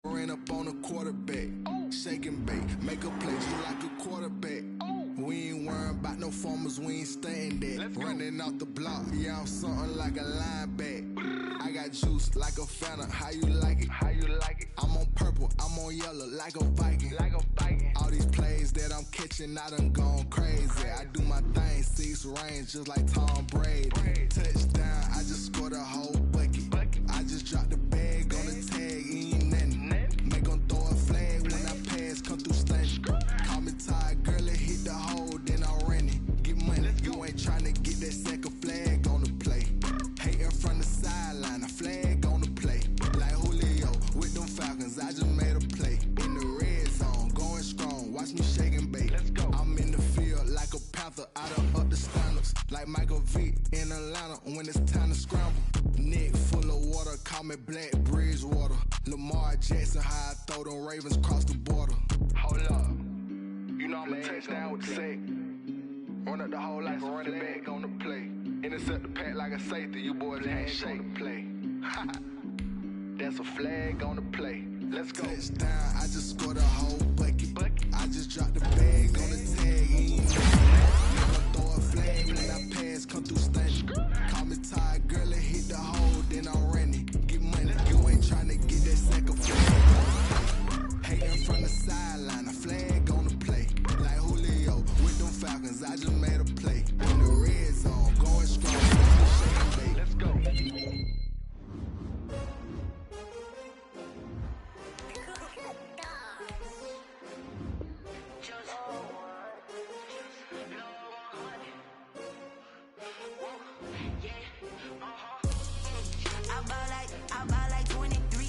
Ran up on a quarterback, shake and bake, make a play just like a quarterback. We ain't worrying about no formers, we ain't staying there. Running off the block, yeah, I'm something like a linebacker. I got juice like a Fanta, how you like it? How you like it? I'm on purple, I'm on yellow, like a Viking. Like a Viking. All these plays that I'm catching, I done gone crazy. I do my thing, 6 range, just like Tom Brady. Touchdown, I just scored a whole bucket. I just dropped the bag on the tag, ain't nothing. Make 'em throw a flag when I pass, come through stunning. Call me tired, girl, it hit the hole, then I ran it. Get money, you ain't tryna get that second flag on the play. Hating from the sideline, a flag on the play. Like Julio with them Falcons, I just made a play. In the red zone, going strong, watch me shake and bake. I'm in the field like a panther, I done up the standards. Like Michael Vick in Atlanta when it's time to scramble. Neck full of water, call me Black Bridgewater. Lamar Jackson, how I throw them Ravens across the border. Hold up, you know I'm a touchdown with the sack. Run up the whole life, running back on the play. Intercept the pack like a safety, you boys ain't shake the play. That's a flag on the play. Let's go. Touchdown, I just scored a whole bucket. I just dropped the bag on the tag, ain't nothing. Throw a flag when I pass, come through stunning. Call me tired, girl, it hit the hole, then I ran it. Get money, you ain't tryna get that second flag. Hating from the sideline, a flag on the play. Like Julio with them Falcons, I just made a play. In the red zone, going strong, shake and bake. Let's go. I buy like 23.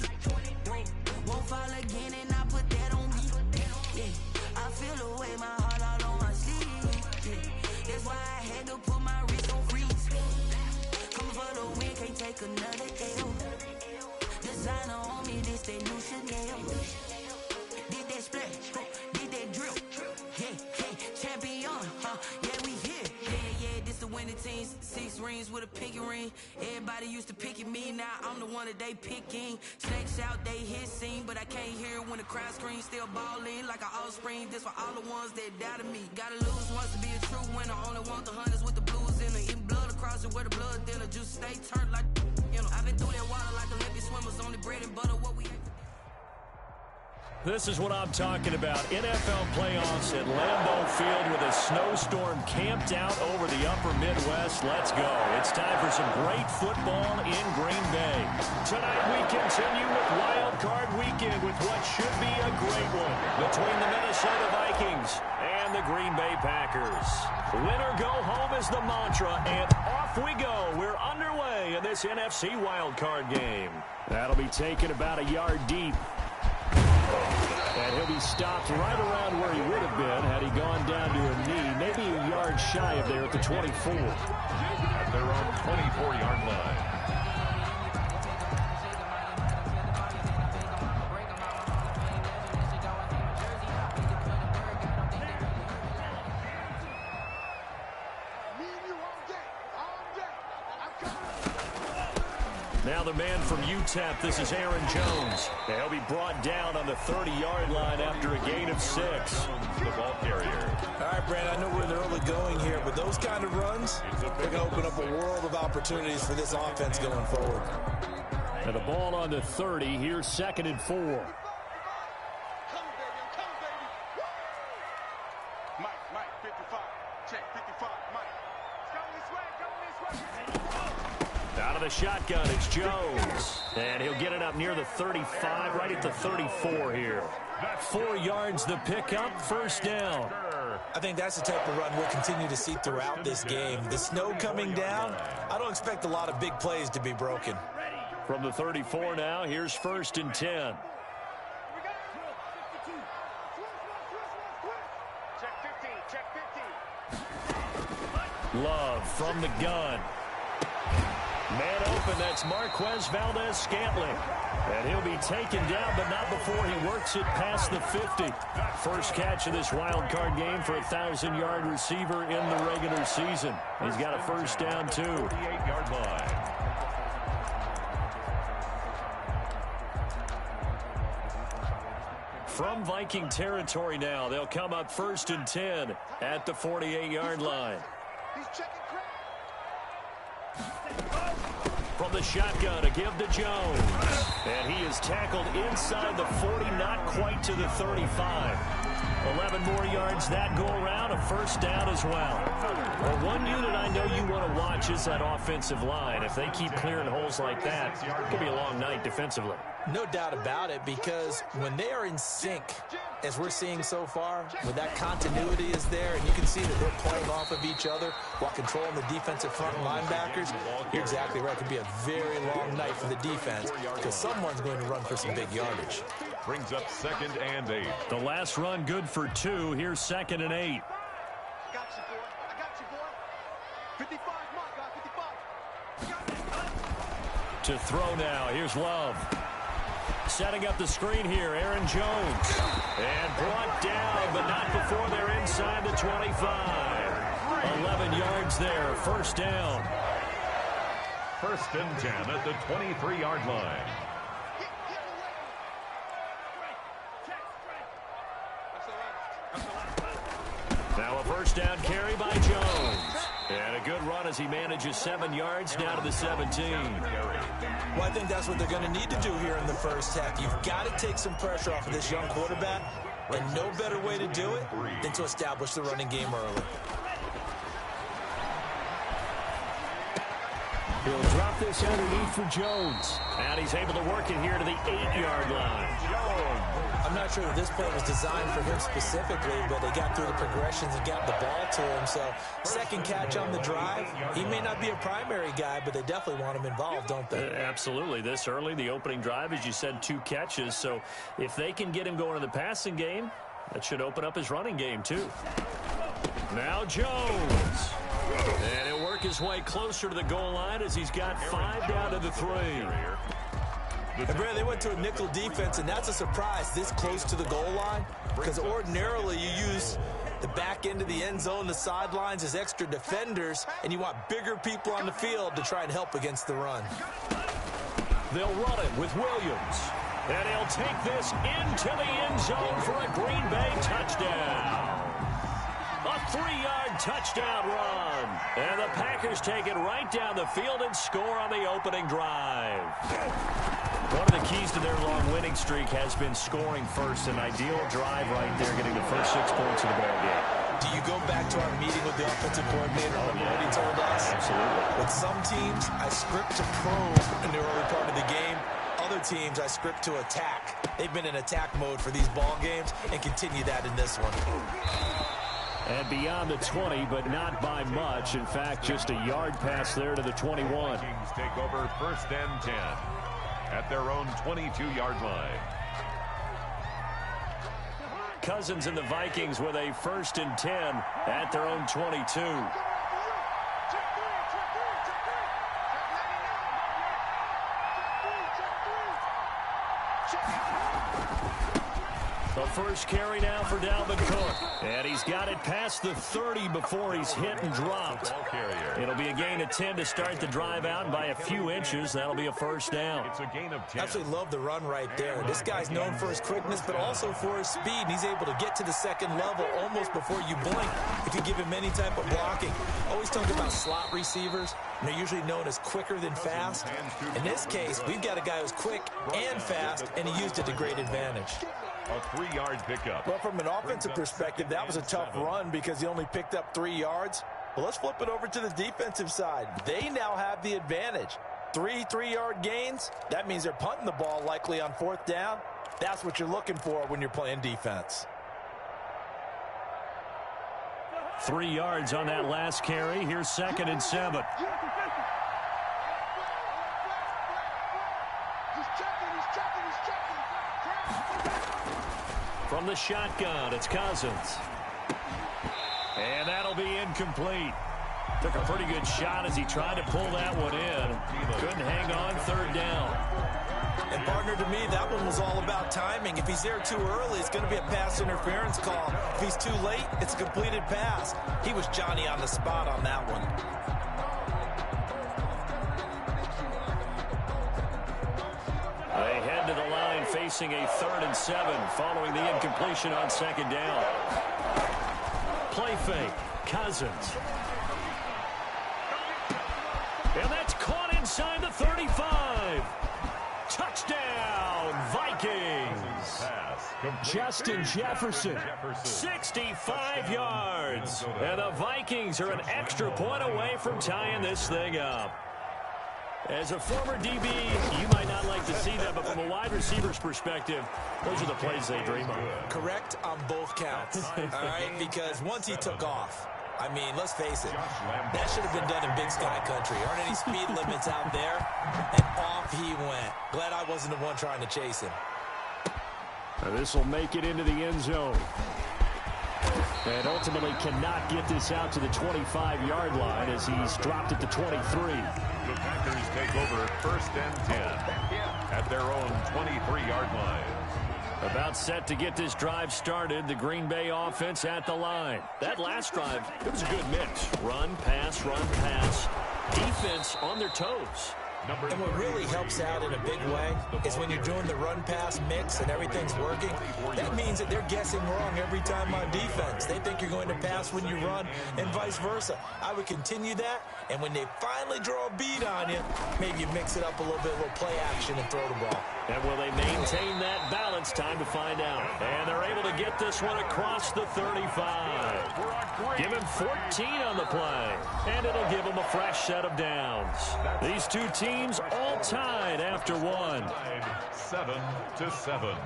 Won't fall again and I put that on me. Yeah, I feel the way, my heart all on my sleeve. Yeah, that's why I had to put my wrist on freeze. Coming for the win, can't take another L. Designer on me, this that new Chanel. Did that splash, did that drip. Yeah, champion, yeah, we here. Yeah, this the winning team. 6 rings with a pinky ring. Everybody used to pick at me, now I'm the one that they picking. Snakes out, they hit scene, but I can't hear it when the crowd screams. Still balling like an offspring. This for all the ones that doubted me. Gotta lose once to be a true winner. Only want the hunters with the blues in it. Eating blood across it where the blood thinner. Juice stay turned like, you know. I've been through that water like Olympic swimmers. Only bread and butter, what we ate. This is what I'm talking about. NFL playoffs at Lambeau Field with a snowstorm camped out over the upper Midwest. Let's go. It's time for some great football in Green Bay. Tonight we continue with Wildcard Weekend with what should be a great one between the Minnesota Vikings and the Green Bay Packers. Win or go home is the mantra, and off we go. We're underway in this NFC Wildcard game. That'll be taken about a yard deep. And he'll be stopped right around where he would have been had he gone down to a knee, maybe a yard shy of there at the 24. At their own 24-yard line. Now the man from UTEP, this is Aaron Jones. He'll be brought down on the 30-yard line after a gain of 6. The ball carrier. All right, Brad, I know we're in the early going here, but those kind of runs, they're going to open up a world of opportunities for this offense going forward. And the ball on the 30, here's 2nd and 4. Mike, 55. Check, 55, Mike. Go this way. Out of the shotgun, it's Jones. And he'll get it up near the 35, right at the 34 here. 4 yards the pickup, first down. I think that's the type of run we'll continue to see throughout this game. The snow coming down, I don't expect a lot of big plays to be broken. From the 34 now, here's 1st and 10. Check 15. Love from the gun. Man open, that's Marquez Valdez-Scantling. And he'll be taken down, but not before he works it past the 50. First catch of this wild card game for a 1,000-yard receiver in the regular season. He's got a first down, too. 48-yard line. From Viking territory now, they'll come up 1st and 10 at the 48-yard line. He's checking crack. From the shotgun, a give to Jones. And he is tackled inside the 40, not quite to the 35. 11 more yards that go around, a first down as well. Well, one unit I know you want to watch is that offensive line. If they keep clearing holes like that, it could be a long night defensively. No doubt about it, because when they are in sync, as we're seeing so far, when that continuity is there, and you can see that they're playing off of each other while controlling the defensive front linebackers, you're exactly right. It could be a very long night for the defense because someone's going to run for some big yardage. Brings up 2nd and 8. The last run good for 2. Here's 2nd and 8. I got you, boy. I got you, boy. 55, my God, 55. To throw now. Here's Love. Setting up the screen here, Aaron Jones. And brought down, but not before they're inside the 25. 11 yards there, first down. 1st and 10 at the 23-yard line. Now a first down carry by Jones. And a good run as he manages 7 yards down to the 17. Well, I think that's what they're going to need to do here in the first half. You've got to take some pressure off of this young quarterback, and no better way to do it than to establish the running game early. He'll drop this underneath for Jones. And he's able to work it here to the 8-yard line. I'm not sure that this play was designed for him specifically, but they got through the progressions and got the ball to him. So, second catch on the drive. He may not be a primary guy, but they definitely want him involved, don't they? Absolutely. This early, the opening drive, as you said, 2 catches. So, if they can get him going in the passing game, that should open up his running game, too. Now Jones. And he'll work his way closer to the goal line as he's got 5 down to the 3. And Brad, they went to a nickel defense, and that's a surprise this close to the goal line, because ordinarily you use the back end of the end zone, the sidelines as extra defenders, and you want bigger people on the field to try and help against the run. They'll run it with Williams. And he'll take this into the end zone for a Green Bay touchdown. A 3-yard touchdown run. And the Packers take it right down the field and score on the opening drive. One of the keys to their long winning streak has been scoring first. An ideal drive right there, getting the first 6 points of the ball game. Do you go back to our meeting with the offensive coordinator? Remember what he told us? Absolutely. With some teams, I script to probe in the early part of the game. Other teams, I script to attack. They've been in attack mode for these ball games and continue that in this one. And beyond the 20, but not by much. In fact, just a yard pass there to the 21. Vikings take over 1st and 10 at their own 22-yard line. Cousins and the Vikings with a 1st and 10 at their own 22. The first carry now for Dalvin Cook. And he's got it past the 30 before he's hit and dropped. It'll be a gain of 10 to start the drive out, and by a few inches, that'll be a first down. It's a gain of 10. Absolutely love the run right there. This guy's known for his quickness, but also for his speed. He's able to get to the second level almost before you blink if you give him any type of blocking. Always talk about slot receivers, and they're usually known as quicker than fast. In this case, we've got a guy who's quick and fast, and he used it to great advantage. A 3-yard pickup. Well, from an offensive perspective, that was a tough run because he only picked up 3 yards. Well, let's flip it over to the defensive side. They now have the advantage. 3 3-yard gains. That means they're punting the ball likely on 4th down. That's what you're looking for when you're playing defense. 3 yards on that last carry. Here's 2nd and 7. From the shotgun, it's Cousins. And that'll be incomplete. Took a pretty good shot as he tried to pull that one in. Couldn't hang on, 3rd down. And partner, to me, that one was all about timing. If he's there too early, it's going to be a pass interference call. If he's too late, it's a completed pass. He was Johnny on the spot on that one. They head to the line, face facing a 3rd and 7 following the incompletion on 2nd down. Play fake. Cousins. And that's caught inside the 35. Touchdown, Vikings. Justin Jefferson, 65 yards. And the Vikings are an extra point away from tying this thing up. As a former DB, you might not like to see that, but from a wide receiver's perspective, those are the plays they dream of. Correct on both counts, all right? Because once he took off, I mean, let's face it, that should have been done in Big Sky Country. Aren't any speed limits out there? And off he went. Glad I wasn't the one trying to chase him. This will make it into the end zone. And ultimately cannot get this out to the 25-yard line as he's dropped it to 23. The Packers take over 1st and 10 at their own 23-yard line. About set to get this drive started, the Green Bay offense at the line. That last drive, it was a good mix. Run, pass, defense on their toes. And what really helps out in a big way is when you're doing the run-pass mix and everything's working, that means that they're guessing wrong every time on defense. They think you're going to pass when you run and vice versa. I would continue that, and when they finally draw a bead on you, maybe you mix it up a little bit, a little play action and throw the ball. And will they maintain that balance? Time to find out. And they're able to get this one across the 35. Give him 14 on the play, and it'll give him a fresh set of downs. These two teams all tied after one. 7-7.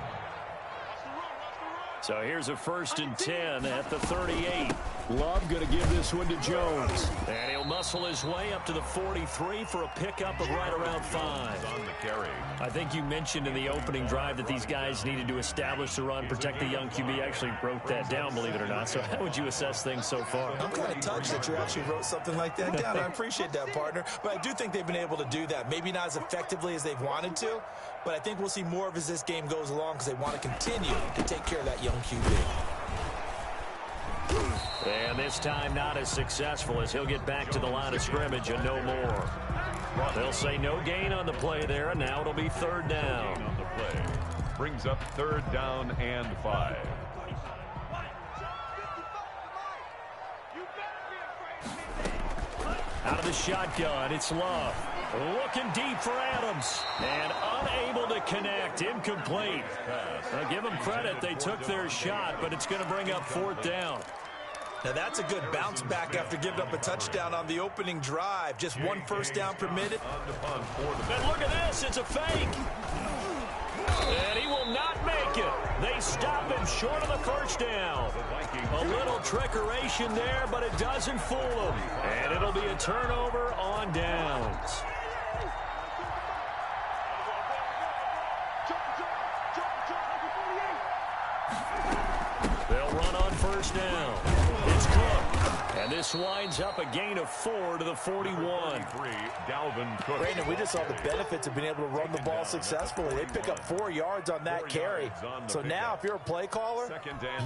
So here's a 1st and 10 at the 38. Love going to give this one to Jones. And he'll muscle his way up to the 43 for a pickup of right around 5. On the carry. I think you mentioned in the opening drive that these guys needed to establish the run, protect the young QB. I actually wrote that down, believe it or not. So how would you assess things so far? I'm kind of touched that you actually wrote something like that down. I appreciate that, partner. But I do think they've been able to do that. Maybe not as effectively as they've wanted to, but I think we'll see more of as this game goes along because they want to continue to take care of that young QB. And this time not as successful as he'll get back to the line of scrimmage and no more. They'll say no gain on the play there, and now it'll be 3rd down. On the play. Brings up 3rd down and 5. Out of the shotgun, it's Love. Looking deep for Adams. And unable to connect. Incomplete. Give them credit. They took their shot, but it's going to bring up 4th down. Now that's a good bounce back after giving up a touchdown on the opening drive. Just 1 first down permitted. And look at this. It's a fake. And he will not make it. They stop him short of the 1st down. A little trickeration there, but it doesn't fool him. And it'll be a turnover on downs. They'll run on 1st down. It's Cook. And this winds up a gain of 4 to the 41. Dalvin Cook. Brandon, we just saw the benefits of being able to run the ball successfully. They pick up 4 yards on that carry. So now if you're a play caller,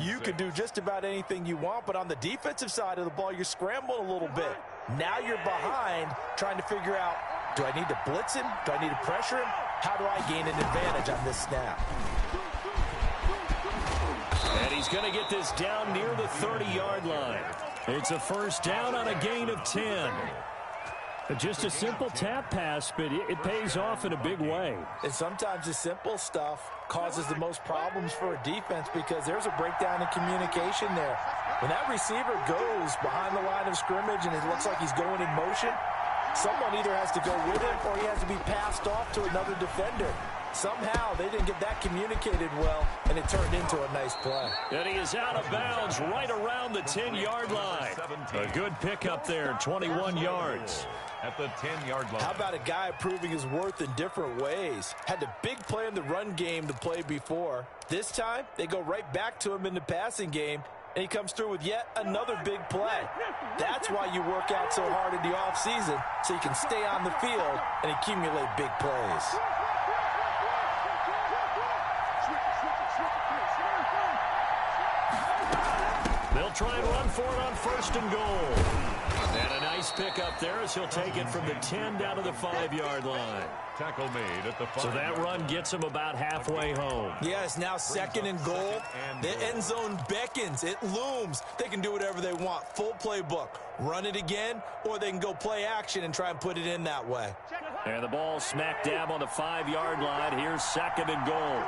you can do just about anything you want. But on the defensive side of the ball, you're scrambling a little bit. Now you're behind trying to figure out, do I need to blitz him? Do I need to pressure him? How do I gain an advantage on this snap? And he's going to get this down near the 30-yard line. It's a 1st down on a gain of 10. Just a simple tap pass, but it pays off in a big way. And sometimes the simple stuff causes the most problems for a defense because there's a breakdown in communication there. When that receiver goes behind the line of scrimmage and it looks like he's going in motion, someone either has to go with him or he has to be passed off to another defender. Somehow they didn't get that communicated well, and it turned into a nice play. And he is out of bounds right around the 10-yard line. A good pickup there, 21 yards. At the 10-yard line. How about a guy proving his worth in different ways? Had the big play in the run game to play before. This time, they go right back to him in the passing game, and he comes through with yet another big play. That's why you work out so hard in the offseason, so you can stay on the field and accumulate big plays. They'll They'll try and run for it on 1st and goal. And a nice pick up there as he'll take it from the 10 down to the 5-yard line. Tackle made at the 5. So that run gets him about halfway home. Yeah, it's now 2nd and goal. The end zone beckons. It looms. They can do whatever they want. Full playbook. Run it again, or they can go play action and try and put it in that way. And the ball smack dab on the 5-yard line. Here's 2nd and goal.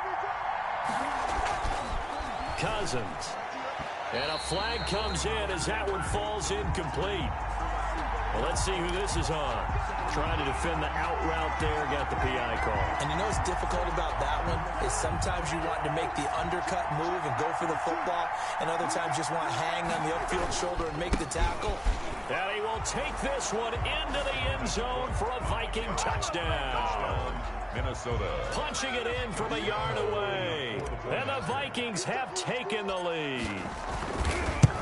Cousins. And a flag comes in as that one falls incomplete. Well, let's see who this is on. Trying to defend the out route there, got the PI call. And you know what's difficult about that one is sometimes you want to make the undercut move and go for the football, and other times just want to hang on the upfield shoulder and make the tackle. And he will take this one into the end zone for a Viking touchdown. Minnesota. Punching it in from a yard away. And the Vikings have taken the lead.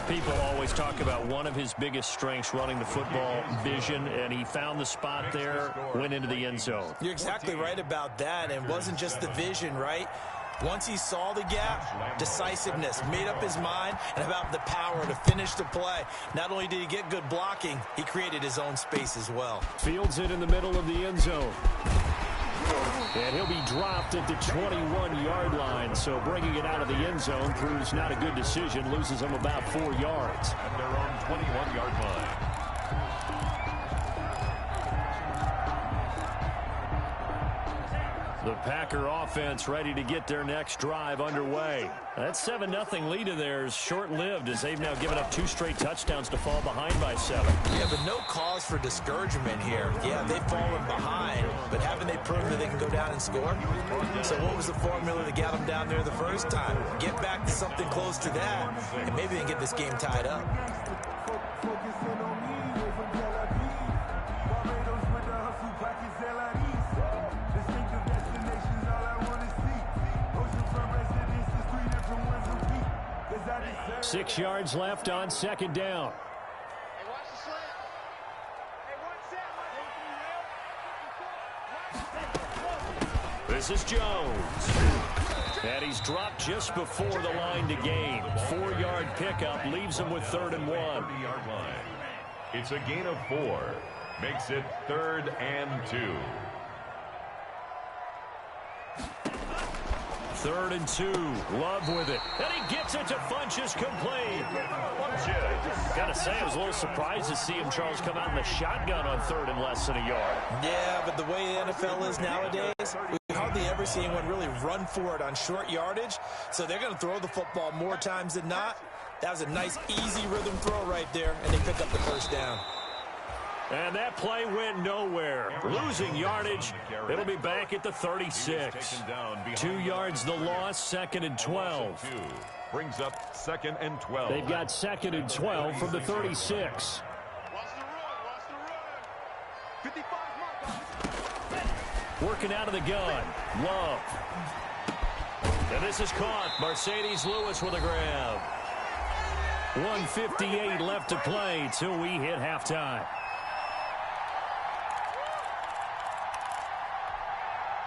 People always talk about one of his biggest strengths, running the football, vision, and he found the spot there, went into the end zone. You're exactly right about that, and it wasn't just the vision, right? Once he saw the gap, decisiveness, made up his mind, and about the power to finish the play. Not only did he get good blocking, he created his own space as well. Fields it in the middle of the end zone. And he'll be dropped at the 21-yard line, so bringing it out of the end zone proves not a good decision, loses him about 4 yards. At their own 21-yard line. The Packer offense ready to get their next drive underway. That 7-0 lead in there is short-lived as they've now given up 2 straight touchdowns to fall behind by 7. Yeah, but no cause for discouragement here. Yeah, they've fallen behind, but haven't they proven that they can go down and score? So what was the formula that got them down there the first time? Get back to something close to that, and maybe they can get this game tied up. Six yards left on 2nd down. This is Jones. And he's dropped just before the line to gain. 4-yard pickup leaves him with 3rd and 1. 30-yard line. It's a gain of 4. Makes it 3rd and 2. 3rd and 2. Love with it. And he gets it to Funchess complete. Gotta say, I was a little surprised to see him, Charles, come out in the shotgun on 3rd and less than a yard. Yeah, but the way the NFL is nowadays, we hardly ever see anyone really run for it on short yardage. So they're going to throw the football more times than not. That was a nice, easy rhythm throw right there, and they pick up the 1st down. And that play went nowhere. Losing yardage. It'll be back at the 36. 2 yards the loss, 2nd and 12. Brings up 2nd and 12. They've got 2nd and 12 from the 36. Working out of the gun. Love. And this is caught. Mercedes Lewis with a grab. 1:58 left to play till we hit halftime.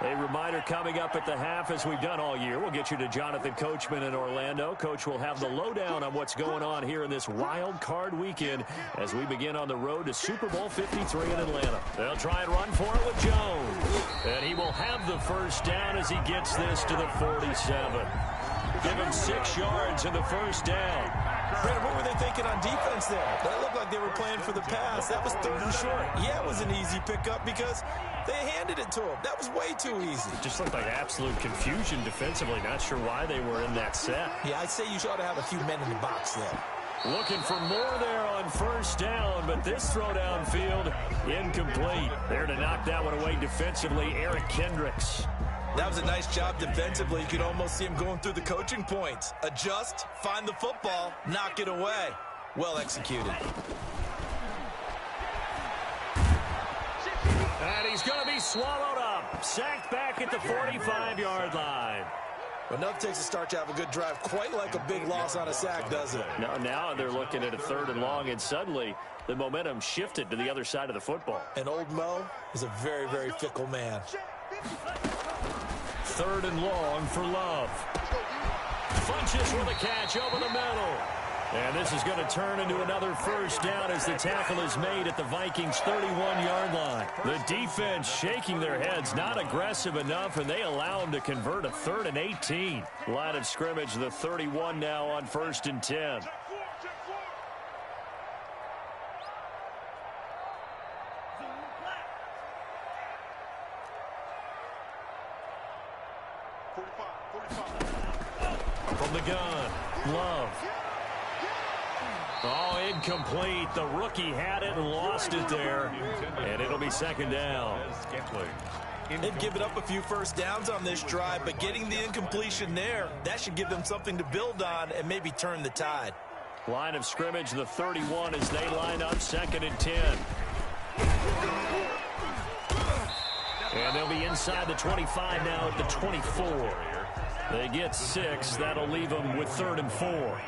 A reminder coming up at the half, as we've done all year. We'll get you to Jonathan Coachman in Orlando. Coach will have the lowdown on what's going on here in this wild card weekend as we begin on the road to Super Bowl 53 in Atlanta. They'll try and run for it with Jones. And he will have the 1st down as he gets this to the 47. Give him 6 yards in the 1st down. Brandon, what were they thinking on defense there? That looked like they were playing for the pass. That was 3rd and short. Yeah, it was an easy pickup because they handed it to him. That was way too easy. Just looked like absolute confusion defensively. Not sure why they were in that set. Yeah, I'd say you ought to have a few men in the box there. Looking for more there on 1st down, but this throw downfield incomplete. There to knock that one away defensively, Eric Kendricks. That was a nice job defensively. You could almost see him going through the coaching points. Adjust, find the football, knock it away. Well executed. And he's going to be swallowed up. Sacked back at the 45-yard line. But nothing takes a start to have a good drive, quite like a big loss on a sack, does it? Now they're looking at a 3rd and long, and suddenly the momentum shifted to the other side of the football. And old Mo is a very, very fickle man. 3rd and long for Love. Funchess with a catch over the middle. And this is going to turn into another first down as the tackle is made at the Vikings' 31-yard line. The defense shaking their heads, not aggressive enough, and they allow them to convert a 3rd and 18. Line of scrimmage, the 31 now on 1st and 10. From the gun, Love. Oh, incomplete. The rookie had it and lost it there. And it'll be 2nd down. They've given up a few first downs on this drive, but getting the incompletion there, that should give them something to build on and maybe turn the tide. Line of scrimmage, the 31 as they line up 2nd and 10. And they'll be inside the 25 now at the 24. They get 6. That'll leave them with 3rd and 4.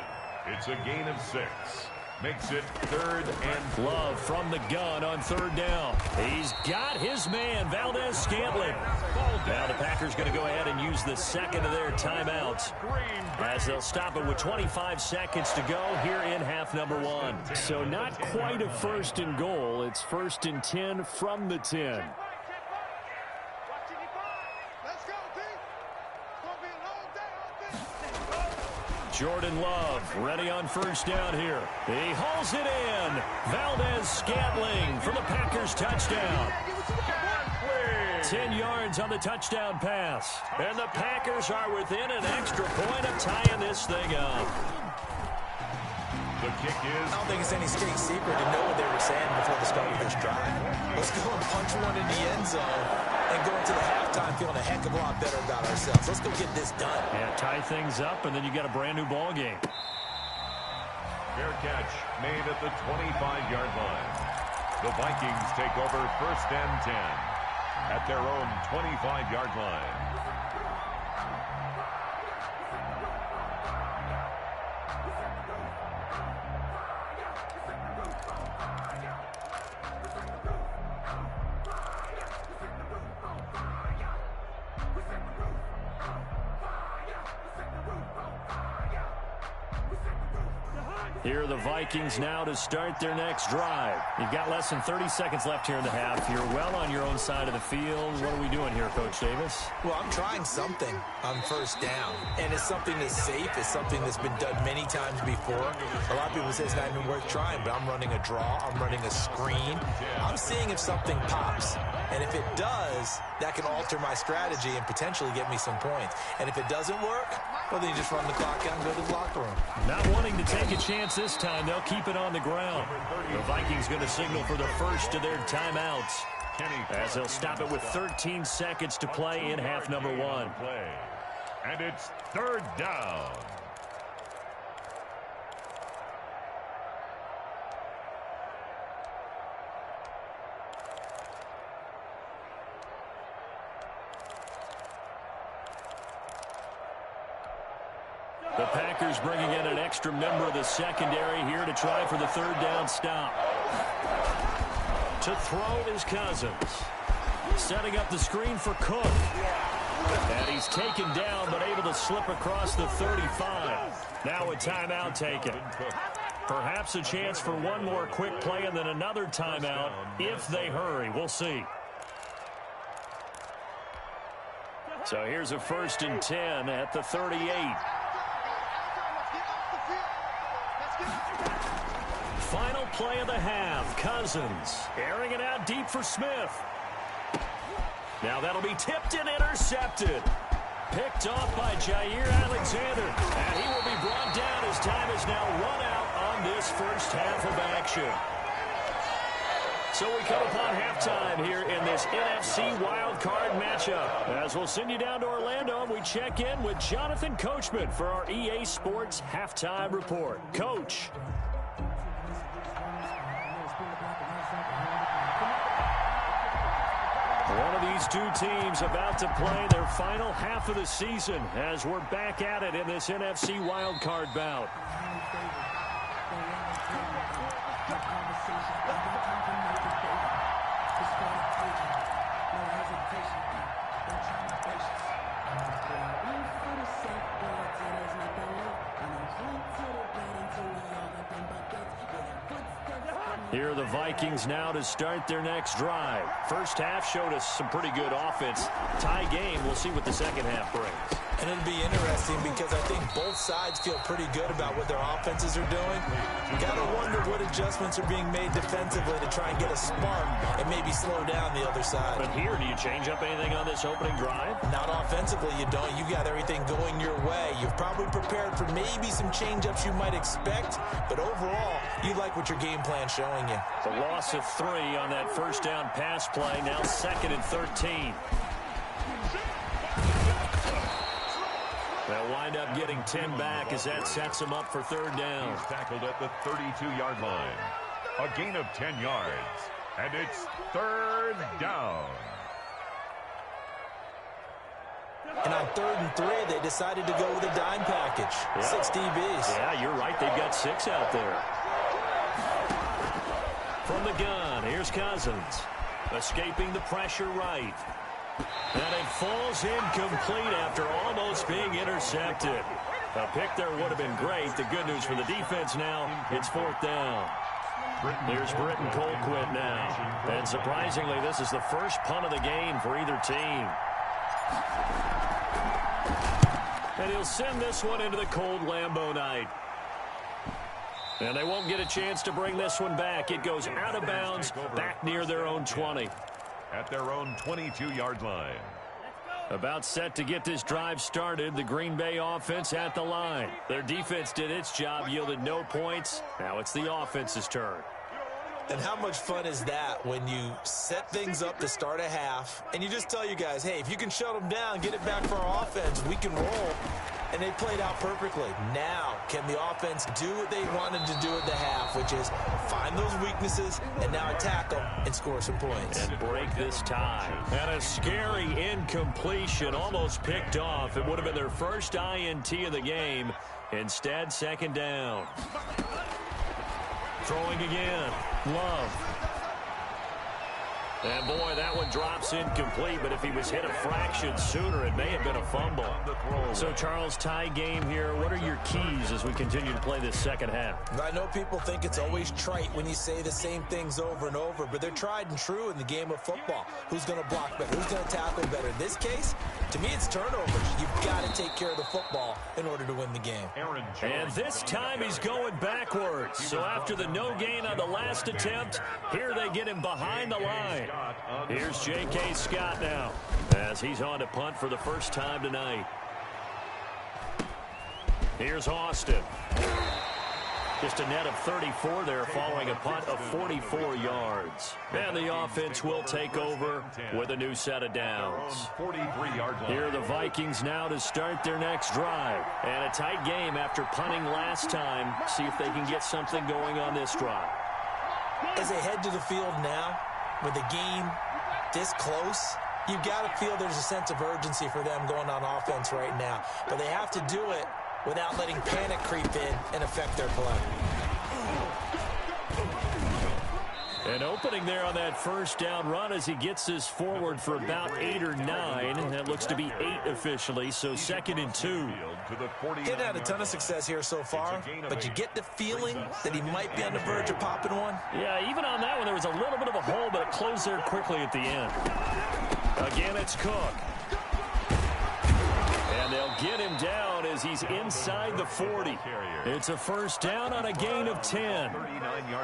It's a gain of 6. Makes it 3rd and Love from the gun on 3rd down. He's got his man, Valdez-Scantling. Now the Packers going to go ahead and use the 2nd of their timeouts as they'll stop it with 25 seconds to go here in half number 1. So not quite a 1st and goal. It's 1st and 10 from the 10. Jordan Love ready on 1st down here. He hauls it in. Valdez-Scantling for the Packers touchdown. 10 yards on the touchdown pass. And the Packers are within an extra point of tying this thing up. the kick is. I don't think it's any state secret to know what they were saying before the start of this drive. Let's go and punch one in the end zone and go into the halftime feeling a heck of a lot better about ourselves. Let's go get this done. Yeah, tie things up, and then you got a brand new ball game. Fair catch made at the 25-yard line. The Vikings take over 1st and 10 at their own 25-yard line. Here are the Vikings now to start their next drive. You've got less than 30 seconds left here in the half. You're well on your own side of the field. What are we doing here, Coach Davis? Well, I'm trying something on 1st down, and it's something that's safe. It's something that's been done many times before. A lot of people say it's not even worth trying, but I'm running a draw. I'm running a screen. I'm seeing if something pops, and if it does, that can alter my strategy and potentially get me some points. And if it doesn't work, well, then you just run the clock out and go to the locker room. Not wanting to take a chance this time, they'll keep it on the ground. The Vikings going to signal for the first of their timeouts as they'll stop it with 13 seconds to play in half number 1. And it's 3rd down. The Packers bringing in an extra member of the secondary here to try for the 3rd down stop. To throw is Cousins. Setting up the screen for Cook. And he's taken down but able to slip across the 35. Now a timeout taken. Perhaps a chance for one more quick play and then another timeout if they hurry. We'll see. So here's a 1st and 10 at the 38. Final play of the half. Cousins airing it out deep for Smith. Now that'll be tipped and intercepted. Picked off by Jair Alexander. And he will be brought down as time is now run out on this first half of action. So we come upon halftime here in this NFC Wildcard matchup. As we'll send you down to Orlando, and we check in with Jonathan Coachman for our EA Sports Halftime Report. Coach. One of these two teams about to play their final half of the season as we're back at it in this NFC wildcard bout. Here are the Vikings now to start their next drive. First half showed us some pretty good offense. Tie game. We'll see what the second half brings. And it'll be interesting because I think both sides feel pretty good about what their offenses are doing. You got to wonder what adjustments are being made defensively to try and get a spark and maybe slow down the other side. But here, do you change up anything on this opening drive? Not offensively, you don't. You got everything going your way. You've probably prepared for maybe some change-ups you might expect, but overall, you like what your game plan's showing you. The loss of 3 on that first down pass play, now 2nd and 13. They'll wind up getting 10 back as that sets them up for 3rd down. He's tackled at the 32-yard line. A gain of 10 yards. And it's 3rd down. And on 3rd and 3, they decided to go with a dime package. Yeah. 6 DBs. Yeah, you're right. They've got 6 out there. From the gun, here's Cousins. Escaping the pressure right. And it falls incomplete after almost being intercepted. A pick there would have been great. The good news for the defense now, it's 4th down. Here's Britton Colquitt now. And surprisingly, this is the first punt of the game for either team. And he'll send this one into the cold Lambeau night. And they won't get a chance to bring this one back. It goes out of bounds, back near their own 20. At their own 22-yard line. About set to get this drive started, the Green Bay offense at the line. Their defense did its job, yielded no points. Now it's the offense's turn. And how much fun is that when you set things up to start a half, and you just tell you guys, hey, if you can shut them down, get it back for our offense, we can roll. And they played out perfectly. Now, can the offense do what they wanted to do at the half, which is find those weaknesses and now attack them and score some points. And break this tie. And a scary incompletion, almost picked off. It would have been their first INT of the game. Instead, 2nd down. Throwing again. Love. And boy, that one drops incomplete, but if he was hit a fraction sooner, it may have been a fumble. So, Charles, tie game here. What are your keys as we continue to play this second half? I know people think it's always trite when you say the same things over and over, but they're tried and true in the game of football. Who's going to block better? Who's going to tackle better? In this case, to me, it's turnovers. You've got to take care of the football in order to win the game. And this time he's going backwards. So after the no gain on the last attempt, here they get him behind the line. Here's J.K. Scott now as he's on to punt for the first time tonight. Here's Austin. Just a net of 34 there following a punt of 44 yards. And the offense will take over with a new set of downs. Here are the Vikings now to start their next drive. And a tight game after punting last time. See if they can get something going on this drive. As they head to the field now, with the game this close, you've got to feel there's a sense of urgency for them going on offense right now. But they have to do it without letting panic creep in and affect their play. An opening there on that first down run as he gets this forward for about 8 or 9. That looks to be 8 officially, so 2nd and 2. He's had a ton of success here so far, but you get the feeling that he might be on the verge of popping one. Yeah, even on that one, there was a little bit of a hole, but it closed there quickly at the end. Again, it's Cook. And they'll get him down as he's inside the 40. It's a first down on a gain of 10.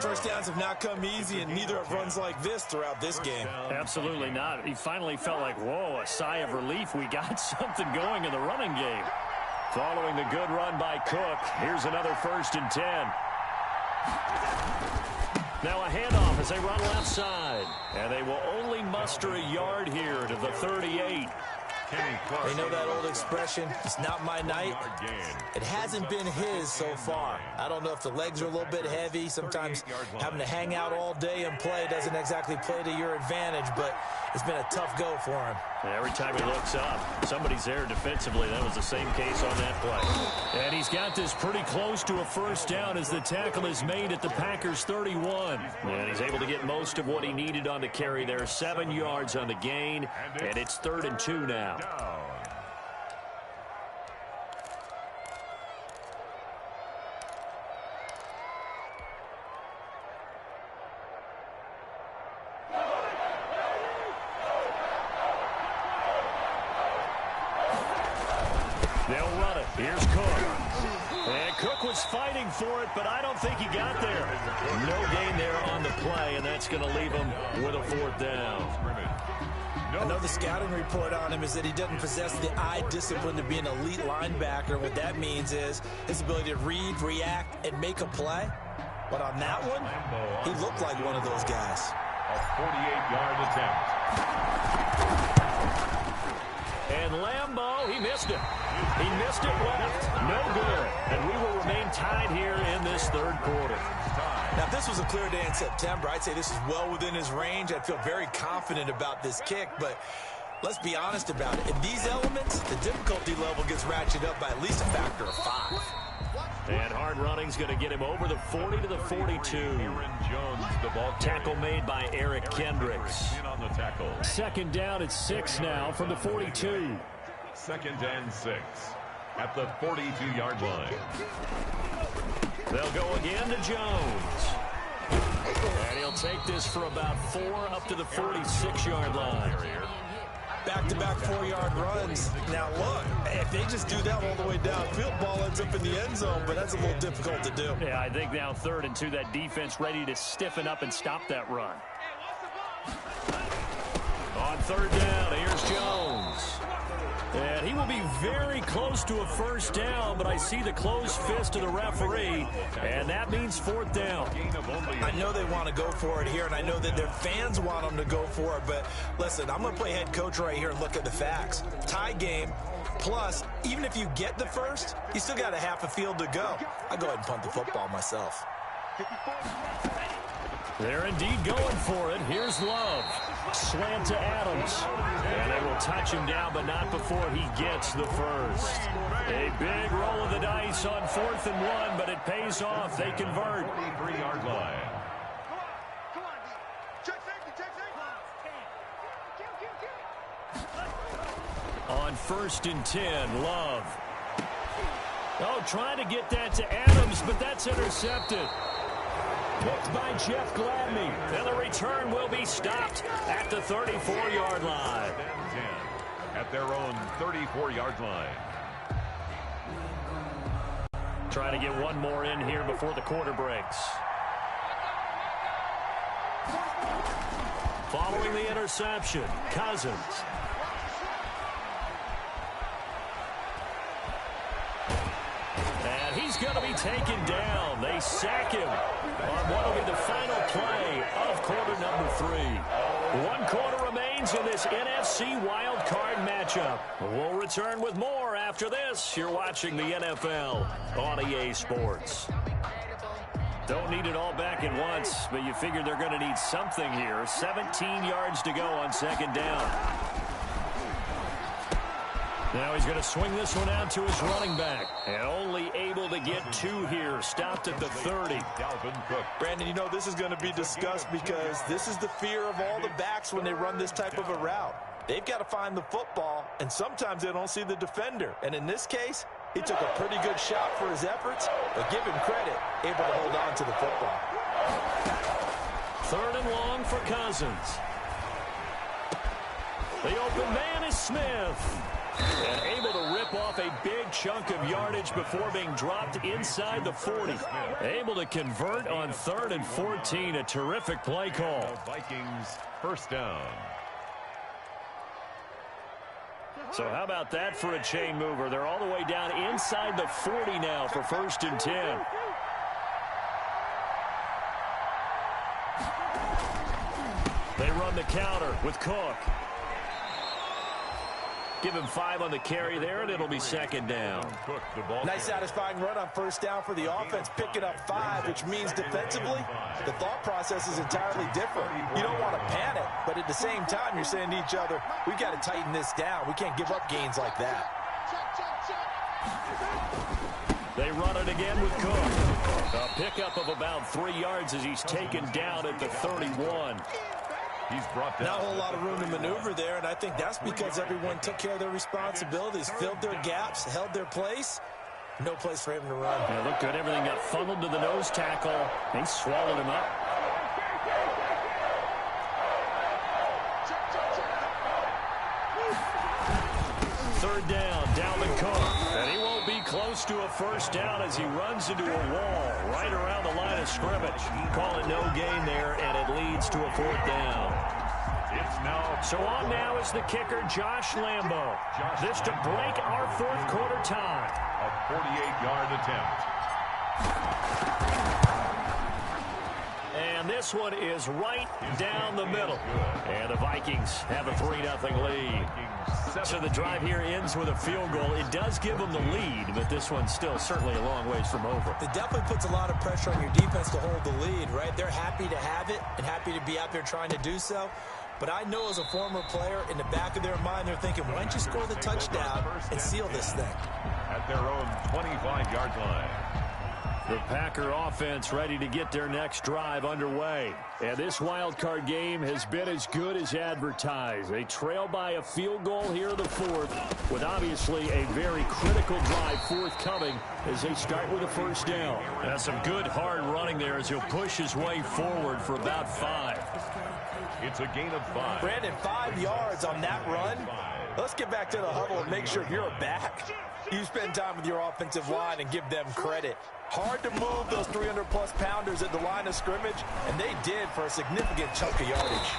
First downs have not come easy, and neither have runs like this throughout this game. Absolutely not. He finally felt like, whoa, a sigh of relief. We got something going in the running game. Following the good run by Cook, here's another 1st and 10. Now a handoff as they run left side. And they will only muster a yard here to the 38. They know that old expression, it's not my night. It hasn't been his so far. I don't know if the legs are a little bit heavy. Sometimes having to hang out all day and play doesn't exactly play to your advantage, but it's been a tough go for him. And every time he looks up, somebody's there defensively. That was the same case on that play. And he's got this pretty close to a first down as the tackle is made at the Packers' 31. And he's able to get most of what he needed on the carry there. 7 yards on the gain, and it's 3rd and 2 now. Here's Cook. And Cook was fighting for it, but I don't think he got there. No gain there on the play, and that's going to leave him with a 4th down. I know the scouting report on him is that he doesn't possess the eye discipline to be an elite linebacker. What that means is his ability to read, react, and make a play. But on that one, he looked like one of those guys. A 48-yard attempt. And Lambeau, he missed it. He missed it left. No good. And we will remain tied here in this 3rd quarter. Now, if this was a clear day in September, I'd say this is well within his range. I'd feel very confident about this kick, but let's be honest about it. In these elements, the difficulty level gets ratcheted up by at least a factor of 5. And hard running's going to get him over the 40 to the 42. Aaron Jones, the ball Tackle made by Eric Kendricks. in on the tackle. 2nd down at 6 now from the 42. 2nd and 6 at the 42-yard line. They'll go again to Jones. And he'll take this for about 4 up to the 46-yard line. Back-to-back 4-yard runs. Now, look, if they just do that all the way downfield, ball ends up in the end zone, but that's a little difficult to do. Yeah, I think now 3rd and 2, that defense ready to stiffen up and stop that run. On 3rd down, here's Jones. And he will be very close to a 1st down, but I see the closed fist of the referee, and that means 4th down. I know they want to go for it here, and I know that their fans want them to go for it, but listen, I'm going to play head coach right here and look at the facts. Tie game, plus, even if you get the 1st, you still got a half a field to go. I'll go ahead and punt the football myself. They're indeed going for it. Here's Love. Slant to Adams. And they will touch him down, but not before he gets the 1st. A big roll of the dice on 4th and 1, but it pays off. They convert. 43-yard line. Come on, D. Check safety, check safety. On 1st and 10, Love. Oh, trying to get that to Adams, but that's intercepted. Picked by Jeff Gladney. And the return will be stopped at the 34-yard line. 10 at their own 34-yard line. Trying to get one more in here before the quarter breaks. Following the interception, Cousins. And he's going to be taken down. They sack him on what will be the final play of quarter number 3. 1 quarter remains in this NFC Wildcard matchup. We'll return with more after this. You're watching the NFL on EA Sports. Don't need it all back at once, but you figure they're going to need something here. 17 yards to go on 2nd down. Now he's going to swing this one out to his running back. And only able to get 2 here. Stopped at the 30. Dalvin Cook. Brandon, you know this is going to be discussed because this is the fear of all the backs when they run this type of a route. They've got to find the football, and sometimes they don't see the defender. And in this case, he took a pretty good shot for his efforts, but give him credit, able to hold on to the football. 3rd and long for Cousins. The open man is Smith. And able to rip off a big chunk of yardage before being dropped inside the 40. Able to convert on 3rd and 14. A terrific play call. The Vikings 1st down. So how about that for a chain mover? They're all the way down inside the 40 now for 1st and 10. They run the counter with Cook. Give him 5 on the carry there, and it'll be 2nd down. Nice satisfying run on 1st down for the offense, picking up 5, which means defensively, the thought process is entirely different. You don't want to panic, but at the same time, you're saying to each other, we've got to tighten this down. We can't give up gains like that. They run it again with Cook. A pickup of about 3 yards as he's taken down at the 31. He's brought down. Not a whole lot of room to maneuver there, and I think that's because everyone took care of their responsibilities, filled their gaps, held their place. No place for him to run. Yeah, looked good. Everything got funneled to the nose tackle. He swallowed him up. Third down, Dalvin Cook. And he won't be close to a first down as he runs into a wall right around the line of scrimmage. Call it no gain there, and it leads to a fourth down. So on now is the kicker, Josh Lambo. This to break our fourth quarter tie. A 48-yard attempt. And this one is right down the middle. And the Vikings have a 3-0 lead. So the drive here ends with a field goal. It does give them the lead, but this one's still certainly a long ways from over. It definitely puts a lot of pressure on your defense to hold the lead, right? They're happy to have it and happy to be out there trying to do so. But I know as a former player, in the back of their mind, they're thinking, why don't you score the touchdown and seal this thing? At their own 25-yard line. The Packer offense ready to get their next drive underway. And this wild card game has been as good as advertised. They trail by a field goal here in the fourth, with obviously a very critical drive forthcoming as they start with a first down. That's some good hard running there as he'll push his way forward for about 5. It's a gain of 5. Brandon, 5 yards on that run. Let's get back to the huddle and make sure you're back. You spend time with your offensive line and give them credit. Hard to move those 300-plus pounders at the line of scrimmage, and they did for a significant chunk of yardage.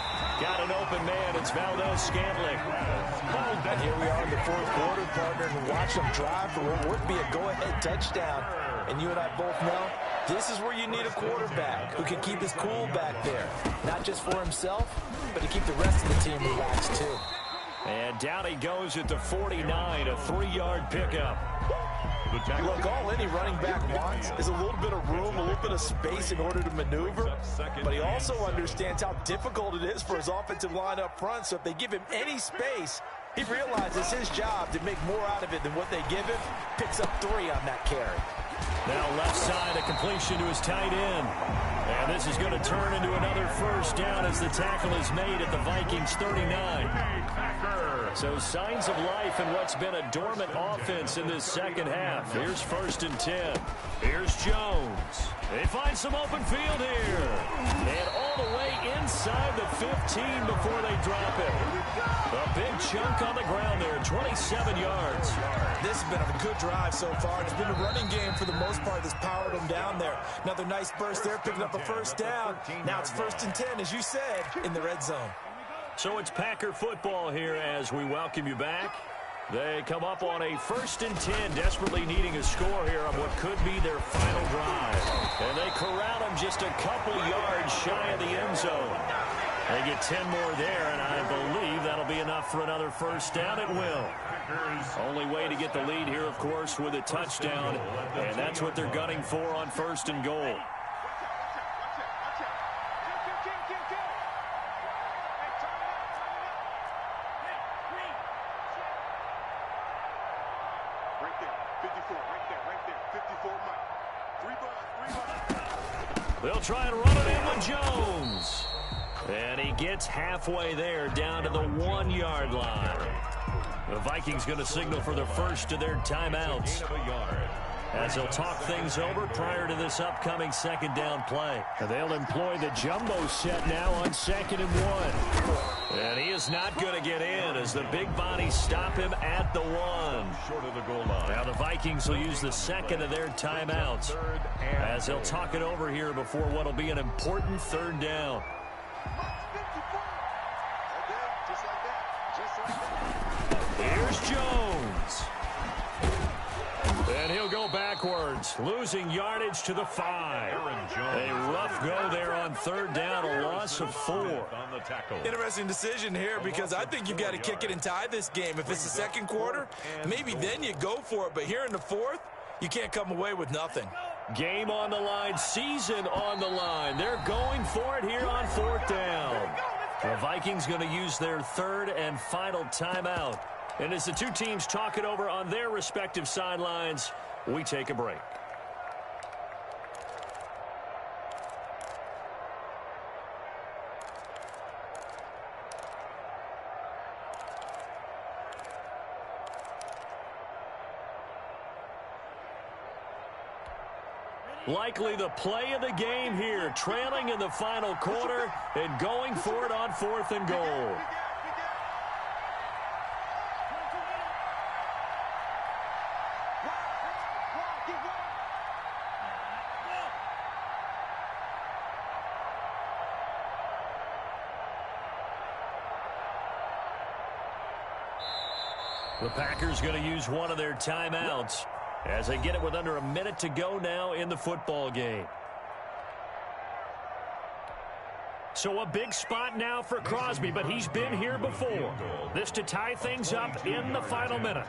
Got an open man. It's Valdez-Scantling. And here we are in the fourth quarter, partner, and watch them drive for what would be a go-ahead touchdown. And you and I both know this is where you need a quarterback who can keep his cool back there, not just for himself, but to keep the rest of the team relaxed too. And down he goes at the 49, a 3-yard pickup. Look, all any running back wants is a little bit of room, a little bit of space in order to maneuver. But he also understands how difficult it is for his offensive line up front. So if they give him any space, he realizes his job to make more out of it than what they give him. Picks up 3 on that carry. Now left side, a completion to his tight end. And this is going to turn into another first down as the tackle is made at the Vikings 39. So signs of life in what's been a dormant offense in this second half. Here's 1st and 10. Here's Jones. They find some open field here. And all the way inside the 15 before they drop it. A big chunk on the ground there, 27 yards. This has been a good drive so far. It's been a running game for the most part that's powered them down there. Another nice burst there, picking up a first down. Now it's 1st and 10, as you said, in the red zone. So it's Packer football here as we welcome you back. They come up on a 1st and 10, desperately needing a score here on what could be their final drive. And they corral him just a couple yards shy of the end zone. They get 10 more there, and I believe that'll be enough for another first down. It will. Only way to get the lead here, of course, with a touchdown, and that's what they're gunning for on 1st and goal. They'll try and run it in with Jones. And he gets halfway there, down to the 1-yard line. The Vikings going to signal for the first of their timeouts, as they'll talk things over prior to this upcoming second down play. And they'll employ the jumbo set now on 2nd and 1. And he is not going to get in as the big bodies stop him at the 1. Short of the goal line. Now the Vikings will use the second of their timeouts as they'll talk it over here before what will be an important 3rd down. Here's Jones. And he'll go backwards, losing yardage to the 5. A rough go there on 3rd down, a loss of 4. Interesting decision here, because I think you've got to kick it and tie this game. If it's the second quarter, maybe then you go for it. But here in the 4th, you can't come away with nothing. Game on the line, season on the line. They're going for it here on 4th down. The Vikings going to use their 3rd and final timeout. And as the two teams talk it over on their respective sidelines, we take a break. Likely the play of the game here, trailing in the final quarter and going for it on 4th and goal. The Packers going to use one of their timeouts as they get it with under a minute to go now in the football game. So a big spot now for Crosby, but he's been here before. This to tie things up in the final minute.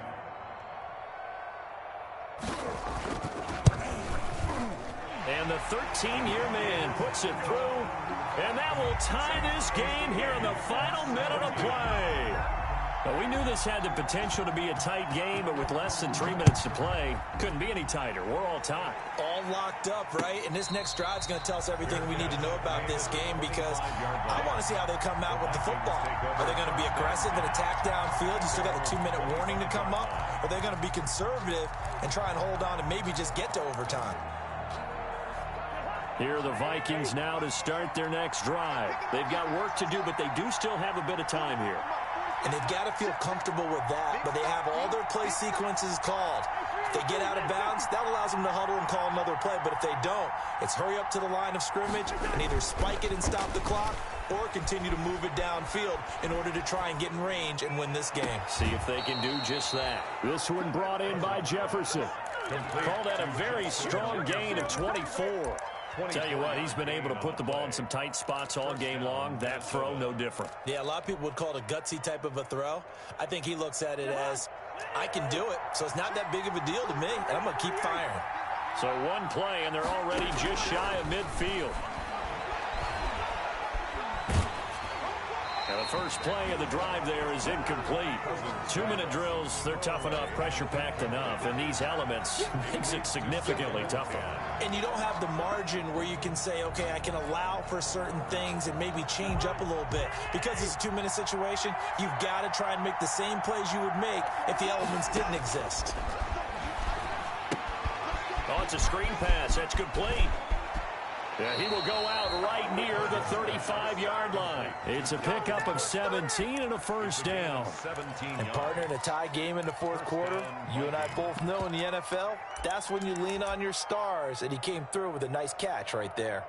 And the 13-year man puts it through, and that will tie this game here in the final minute of play. Well, we knew this had the potential to be a tight game, but with less than 3 minutes to play, couldn't be any tighter. We're all tied. All locked up, right? And this next drive is going to tell us everything we need to know about this game, because I want to see how they come out with the football. Are they going to be aggressive and attack downfield? You still got the 2-minute warning to come up? Or are they going to be conservative and try and hold on and maybe just get to overtime? Here are the Vikings now to start their next drive. They've got work to do, but they do still have a bit of time here. And they've got to feel comfortable with that, but they have all their play sequences called. If they get out of bounds, that allows them to huddle and call another play. But if they don't, it's hurry up to the line of scrimmage and either spike it and stop the clock or continue to move it downfield in order to try and get in range and win this game. See if they can do just that. This one brought in by Jefferson. Called that a very strong gain of 24. Tell you what, he's been able to put the ball in some tight spots all game long. That throw, no different. Yeah, a lot of people would call it a gutsy type of a throw. I think he looks at it as, I can do it, so it's not that big of a deal to me, and I'm going to keep firing. So one play, and they're already just shy of midfield. And the first play of the drive there is incomplete. 2-minute drills, they're tough enough, pressure-packed enough, and these elements makes it significantly tougher. And you don't have the margin where you can say, okay, I can allow for certain things and maybe change up a little bit. Because it's a 2-minute situation, you've got to try and make the same plays you would make if the elements didn't exist. Oh, it's a screen pass. That's complete. Yeah, he will go out right near the 35-yard line. It's a pickup of 17 and a first down. And partner, in a tie game in the fourth quarter, you and I both know in the NFL, that's when you lean on your stars, and he came through with a nice catch right there.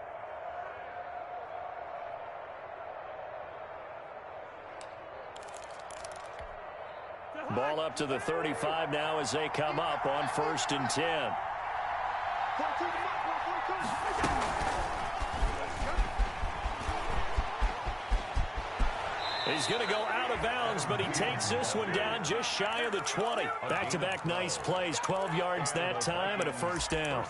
Ball up to the 35 now as they come up on 1st and 10. He's going to go out of bounds, but he takes this one down just shy of the 20. Back-to-back nice plays, 12 yards that time and a first down.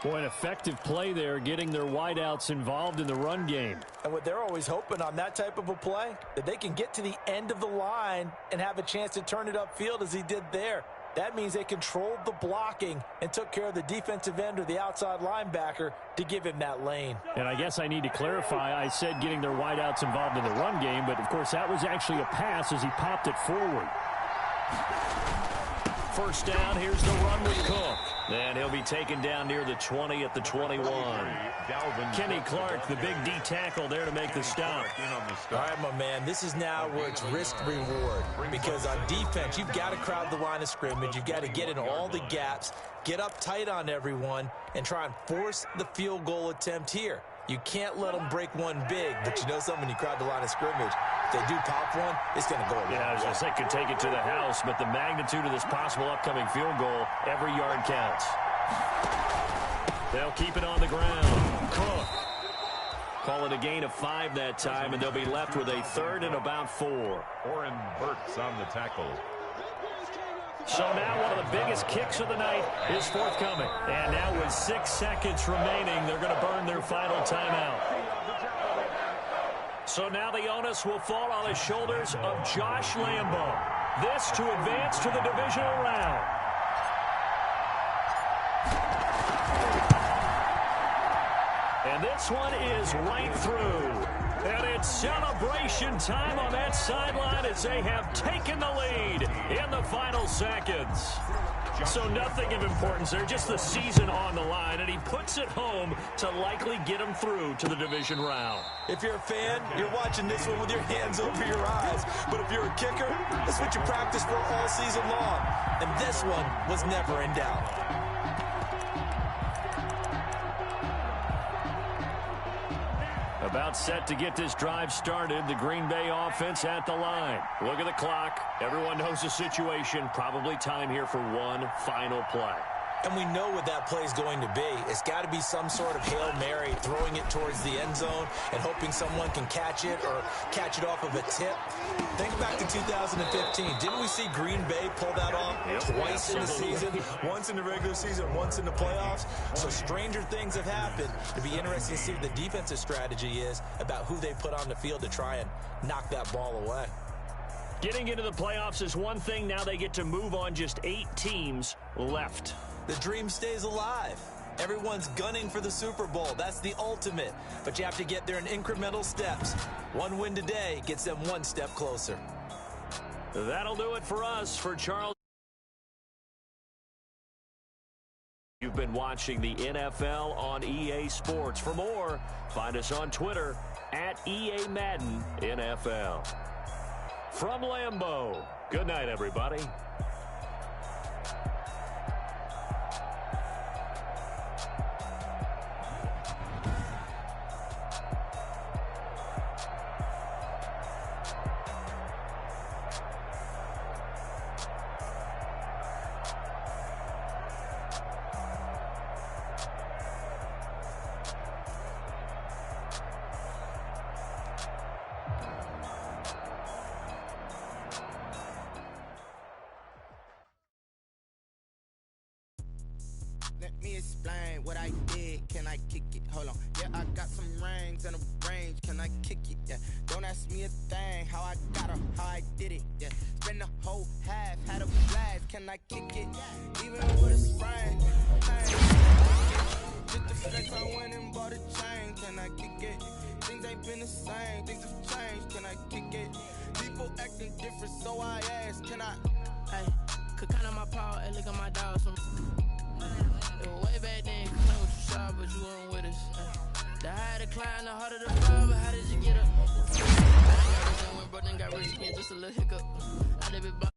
Boy, an effective play there, getting their wideouts involved in the run game. And what they're always hoping on that type of a play, that they can get to the end of the line and have a chance to turn it upfield as he did there. That means they controlled the blocking and took care of the defensive end or the outside linebacker to give him that lane. And I guess I need to clarify, I said getting their wideouts involved in the run game, but of course that was actually a pass as he popped it forward. First down, here's the run with Cook. And he'll be taken down near the 20 at the 21. Kenny Clark, the big D tackle there to make the stop. All right, my man, this is now where it's risk-reward. Because on defense, you've got to crowd the line of scrimmage. You've got to get in all the gaps, get up tight on everyone, and try and force the field goal attempt here. You can't let them break one big, but you know something, when you crowd the line of scrimmage, if they do pop one, it's going to go away. Yeah, I was going to say could take it to the house, but the magnitude of this possible upcoming field goal, every yard counts. They'll keep it on the ground. Cook. Call it a gain of 5 that time, and they'll be left with a 3rd and about 4. Oren Burks on the tackle. So now one of the biggest kicks of the night is forthcoming. And now with 6 seconds remaining, they're going to burn their final timeout. So now the onus will fall on the shoulders of Josh Lambo. This to advance to the divisional round. And this one is right through. And it's celebration time on that sideline as they have taken the lead in the final seconds. So nothing of importance there, just the season on the line, and he puts it home to likely get him through to the division round. If you're a fan, you're watching this one with your hands over your eyes. But if you're a kicker, that's what you practice for all season long. And this one was never in doubt. About set to get this drive started. The Green Bay offense at the line. Look at the clock. Everyone knows the situation. Probably time here for one final play. And we know what that play is going to be. It's got to be some sort of Hail Mary, throwing it towards the end zone and hoping someone can catch it or catch it off of a tip. Think back to 2015. Didn't we see Green Bay pull that off twice in the season? Once in the regular season, once in the playoffs. So stranger things have happened. It'd be interesting to see what the defensive strategy is about who they put on the field to try and knock that ball away. Getting into the playoffs is one thing. Now they get to move on. Just 8 teams left. The dream stays alive. Everyone's gunning for the Super Bowl. That's the ultimate. But you have to get there in incremental steps. One win today gets them one step closer. That'll do it for us. For Charles, you've been watching the NFL on EA Sports. For more, find us on Twitter at EA Madden NFL. From Lambeau, good night, everybody. Let me explain what I did. Can I kick it? Hold on. Yeah, I got some rings and a range. Can I kick it? Yeah. Don't ask me a thing. How I got her, how I did it. Yeah. Spend the whole half, had a blast. Can I kick it? Even with a sprain. Just the flex, I went and bought a chain. Can I kick it? Things ain't been the same. Things have changed. Can I kick it? People acting different, so I ask. Can I? Hey, could count on my power and look at my dogs. It was way back then, cause I was too sharp, but you weren't with us. The higher the climb, the harder the fall, but how did you get up? I ain't got rich and went broke, then got rich again, just a little hiccup. I live it